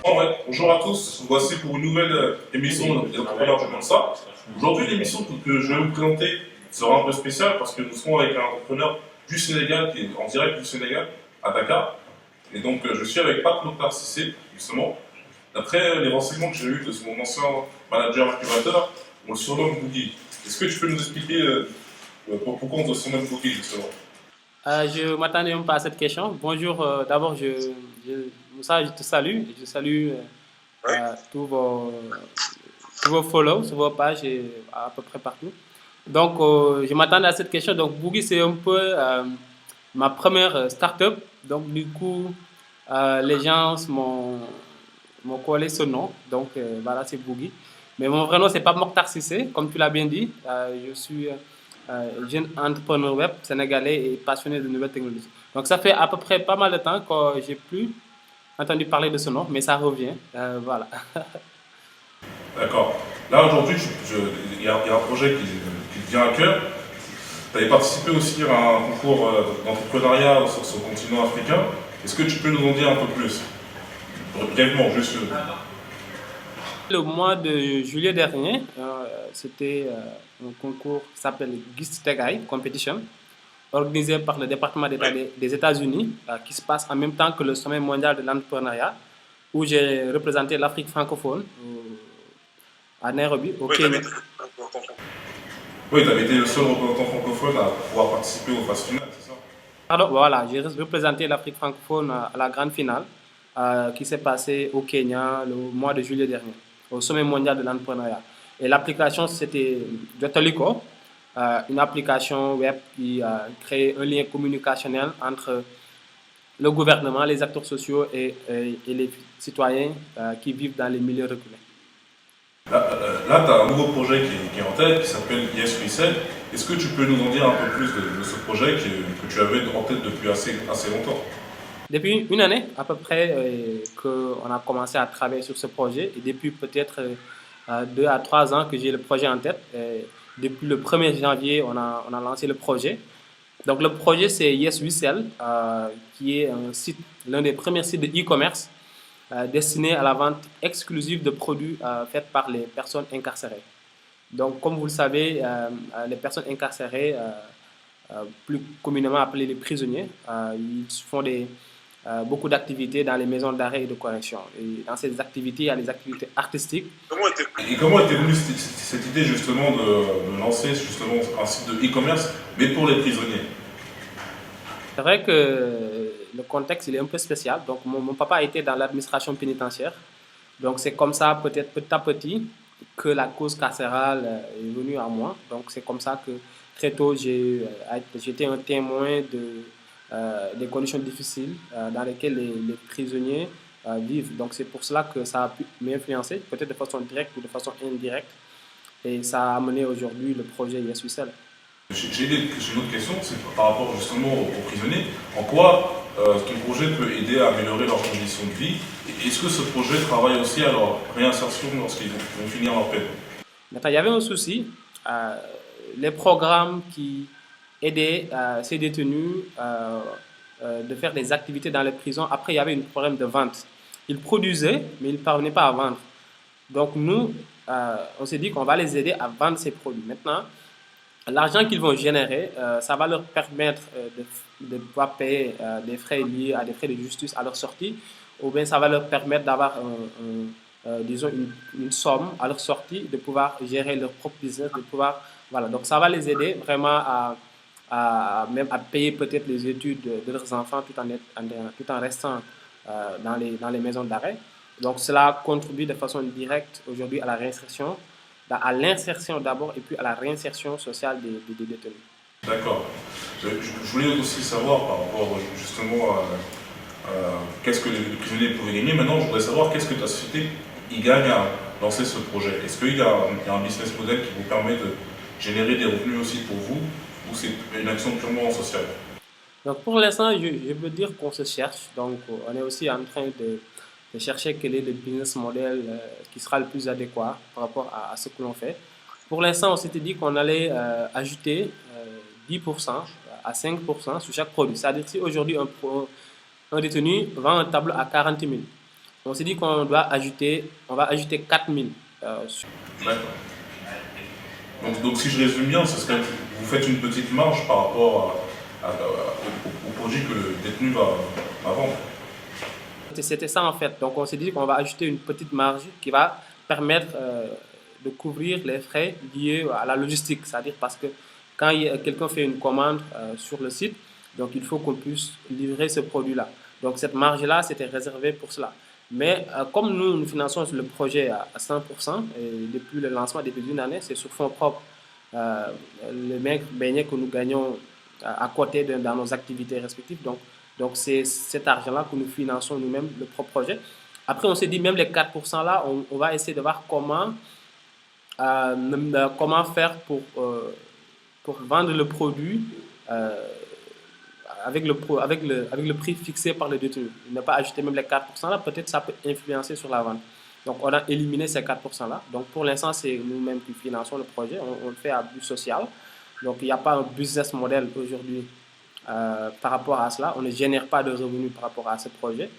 Ouais, bonjour à tous, voici pour une nouvelle émission des entrepreneurs du Mansa. Aujourd'hui, l'émission que je vais vous présenter sera un peu spéciale parce que nous serons avec un entrepreneur du Sénégal qui est en direct du Sénégal à Dakar. Et donc, je suis avec Pat Mokhtar Cissé, justement. D'après les renseignements que j'ai eus de mon ancien manager incubateur, on le surnomme Boogie. Est-ce que tu peux nous expliquer pourquoi on se surnomme Boogie, justement? Je ne m'attendais même pas à cette question. Bonjour, d'abord, Moussa, je te salue. Je salue tous vos follows sur vos pages et à peu près partout. Donc, je m'attendais à cette question. Donc, Boogie, c'est un peu ma première start-up. Donc, du coup, les gens m'ont collé ce nom. Donc, voilà, c'est Boogie. Mais mon vrai nom, c'est pas Mokhtar Cissé, comme tu l'as bien dit. Je suis jeune entrepreneur web sénégalais et passionné de nouvelles technologies. Donc, ça fait à peu près pas mal de temps que j'ai plus entendu parler de ce nom, mais ça revient. Voilà. D'accord. Là, aujourd'hui, il y a un projet qui te vient à cœur. Tu avais participé aussi à un concours d'entrepreneuriat sur le continent africain. Est-ce que tu peux nous en dire un peu plus? Brièvement, juste. Le mois de juillet dernier, c'était un concours qui s'appelle GIST Tegai Competition, organisé par le département d'État des États-Unis, qui se passe en même temps que le sommet mondial de l'entrepreneuriat, où j'ai représenté l'Afrique francophone à Nairobi, au Kenya. Oui, tu avais été le seul représentant francophone à pouvoir participer aux phases finales, c'est ça? Pardon, voilà, j'ai représenté l'Afrique francophone à la grande finale qui s'est passée au Kenya le mois de juillet dernier, au sommet mondial de l'entrepreneuriat. Et l'application, c'était Jotolico, une application web qui crée un lien communicationnel entre le gouvernement, les acteurs sociaux et les citoyens qui vivent dans les milieux reculés. Là, tu as un nouveau projet qui est en tête, qui s'appelle Yes We Sell. Est-ce que tu peux nous en dire un peu plus de ce projet que tu avais en tête depuis assez longtemps? Depuis une année à peu près qu'on a commencé à travailler sur ce projet et depuis peut-être 2 à 3 ans que j'ai le projet en tête. Et depuis le 1er janvier, on a lancé le projet. Donc le projet c'est Yes We Sell, qui est un site, l'un des premiers sites de e-commerce destiné à la vente exclusive de produits faits par les personnes incarcérées. Donc comme vous le savez, les personnes incarcérées, plus communément appelées les prisonniers, ils font beaucoup d'activités dans les maisons d'arrêt et de correction. Et dans ces activités, il y a les activités artistiques. Et comment était venue cette idée justement de lancer justement un site de e-commerce, mais pour les prisonniers? C'est vrai que le contexte il est un peu spécial. Donc mon papa était dans l'administration pénitentiaire. Donc c'est comme ça, peut-être petit à petit, que la cause carcérale est venue à moi. Donc c'est comme ça que très tôt j'étais un témoin des conditions difficiles dans lesquelles les prisonniers vivent. Donc c'est pour cela que ça a pu m'influencer, peut-être de façon directe ou de façon indirecte. Et ça a amené aujourd'hui le projet Yes We Sell. J'ai une autre question, c'est par rapport justement aux prisonniers. En quoi ton projet peut aider à améliorer leurs conditions de vie? Et est-ce que ce projet travaille aussi à leur réinsertion lorsqu'ils vont finir leur peine? Maintenant, il y avait un souci. euh, les programmes qui aidaient ces détenus de faire des activités dans les prisons, après, il y avait un problème de vente. Ils produisaient, mais ils ne parvenaient pas à vendre. Donc, nous, on s'est dit qu'on va les aider à vendre ces produits. Maintenant, l'argent qu'ils vont générer, ça va leur permettre de pouvoir payer des frais liés à des frais de justice à leur sortie, ou bien ça va leur permettre d'avoir, disons, une somme à leur sortie, de pouvoir gérer leur propre business, de pouvoir, voilà. Donc ça va les aider vraiment même à payer peut-être les études de leurs enfants tout en restant dans les maisons d'arrêt. Donc cela contribue de façon directe aujourd'hui à l'insertion d'abord et puis à la réinsertion sociale des détenus. D'accord. Je voulais aussi savoir par rapport justement qu'est-ce que les prisonniers pouvaient gagner. Maintenant, je voudrais savoir qu'est-ce que ta société y gagne à lancer ce projet. Est-ce qu'il y a un business model qui vous permet de générer des revenus aussi pour vous ou c'est une action purement sociale? Donc pour l'instant, je veux dire qu'on se cherche. Donc on est aussi en train de chercher quel est le business model qui sera le plus adéquat par rapport à ce que l'on fait. Pour l'instant, on s'était dit qu'on allait ajouter 10% à 5% sur chaque produit. C'est-à-dire si aujourd'hui un détenu vend un tableau à 40 000, on s'est dit qu'on va ajouter 4000. D'accord. Donc, si je résume bien, ce serait que vous faites une petite marge par rapport au produit que le détenu va vendre. C'était ça en fait. Donc on s'est dit qu'on va ajouter une petite marge qui va permettre de couvrir les frais liés à la logistique. C'est-à-dire parce que quand quelqu'un fait une commande sur le site, donc il faut qu'on puisse livrer ce produit-là. Donc cette marge-là, c'était réservé pour cela. Mais comme nous finançons le projet à 100%, et depuis le lancement, depuis une année, c'est sur fonds propres, euh, les beignets que nous gagnons à côté dans nos activités respectives. Donc c'est cet argent-là que nous finançons nous-mêmes le propre projet. Après, on s'est dit, même les 4% là, on va essayer de voir comment faire pour vendre le produit avec le prix fixé par le détenu. Ne pas ajouter même les 4% là, peut-être ça peut influencer sur la vente. Donc on a éliminé ces 4% là. Donc pour l'instant, c'est nous-mêmes qui finançons le projet. On le fait à but social. Donc il n'y a pas un business model aujourd'hui par rapport à cela. On ne génère pas de revenus par rapport à ce projet.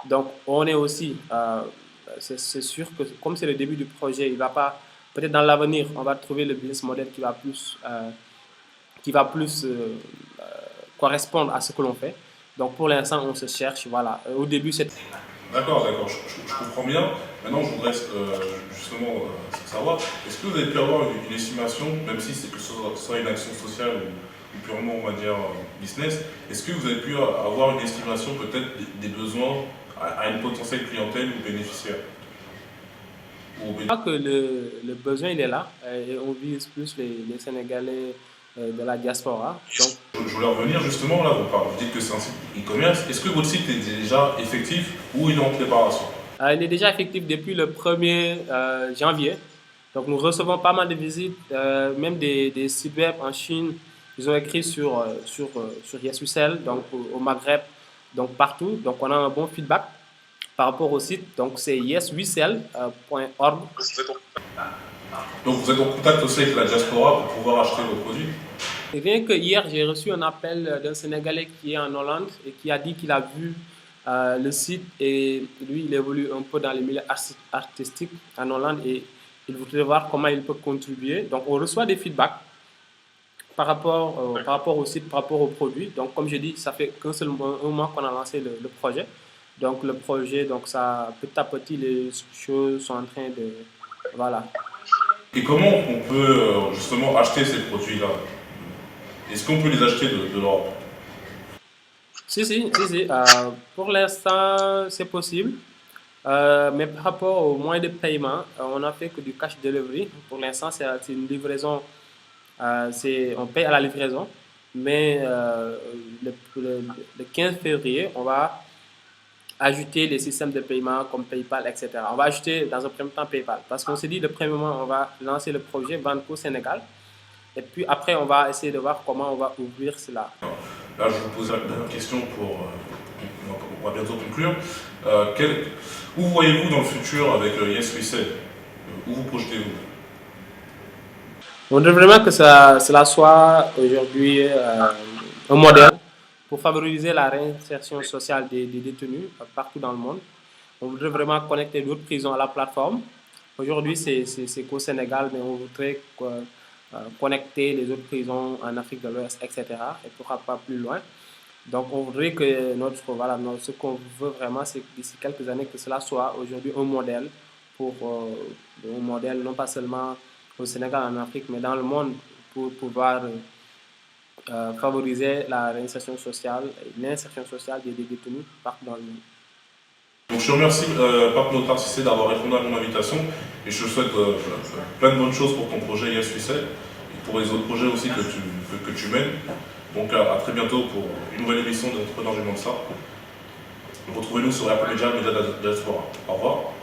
Donc on est aussi, c'est sûr que comme c'est le début du projet, il va pas, peut-être dans l'avenir, on va trouver le business model qui va plus correspondre à ce que l'on fait. Donc pour l'instant, on se cherche. Voilà. Au début, c'est... D'accord, je comprends bien. Maintenant, je voudrais justement savoir, est-ce que vous avez pu avoir une estimation, même si c'est que ce soit une action sociale ou purement, on va dire, business, est-ce que vous avez pu avoir une estimation peut-être des besoins à une potentielle clientèle ou bénéficiaire? Je crois que le besoin, il est là. Et on vise plus les Sénégalais de la diaspora. Donc, Je voulais revenir justement là, vous dites que c'est un site e-commerce. Est-ce que votre site est déjà effectif ou il est en préparation? il est déjà effectif depuis le 1er janvier. Donc nous recevons pas mal de visites, même des sites web en Chine. Ils ont écrit sur YesWeSell, donc au Maghreb, donc partout. Donc on a un bon feedback par rapport au site. Donc c'est yeswesell.org. Donc vous êtes en contact aussi avec la diaspora pour pouvoir acheter vos produits? Et rien que hier, j'ai reçu un appel d'un Sénégalais qui est en Hollande et qui a dit qu'il a vu le site et lui, il évolue un peu dans les milieux artistiques en Hollande et il voudrait voir comment il peut contribuer. Donc on reçoit des feedbacks par rapport au site, par rapport au produit. Donc comme je dis, ça fait qu'un seul un mois qu'on a lancé le projet. Donc le projet, donc ça, petit à petit, les choses sont en train de... Voilà. Et comment on peut justement acheter ces produits-là? Est-ce qu'on peut les acheter de l'Europe? Si. Pour l'instant, c'est possible. Mais par rapport aux moyens de paiement, on n'a fait que du cash delivery. Pour l'instant, c'est une livraison. On paye à la livraison. Mais le 15 février, on va ajouter les systèmes de paiement comme PayPal, etc. On va ajouter dans un premier temps PayPal. Parce qu'on s'est dit, le premier moment, on va lancer le projet Banco Sénégal. Et puis après, on va essayer de voir comment on va ouvrir cela. Là, je vous pose la dernière question on va bientôt conclure. Où voyez-vous dans le futur avec YesWeSell? Où vous projetez-vous? On voudrait vraiment que cela soit aujourd'hui un modèle pour favoriser la réinsertion sociale des détenus partout dans le monde. On voudrait vraiment connecter d'autres prisons à la plateforme. Aujourd'hui, c'est qu'au Sénégal, mais on voudrait connecter les autres prisons en Afrique de l'Ouest, etc. Et pourquoi pas plus loin. Donc, on voudrait que ce qu'on veut vraiment, c'est que d'ici quelques années, que cela soit aujourd'hui un modèle un modèle non pas seulement au Sénégal, en Afrique, mais dans le monde pour pouvoir favoriser la réinsertion sociale et l'insertion sociale des détenus partout dans le monde. Donc, je te remercie, Pape Notar Cissé, d'avoir répondu à mon invitation et je te souhaite plein de bonnes choses pour ton projet YesWeSell et pour les autres projets aussi que tu mènes. Donc à très bientôt pour une nouvelle émission d'Entrepreneurs du Monde. Retrouvez-nous sur Apple Media, Média de la Diaspora. Au revoir.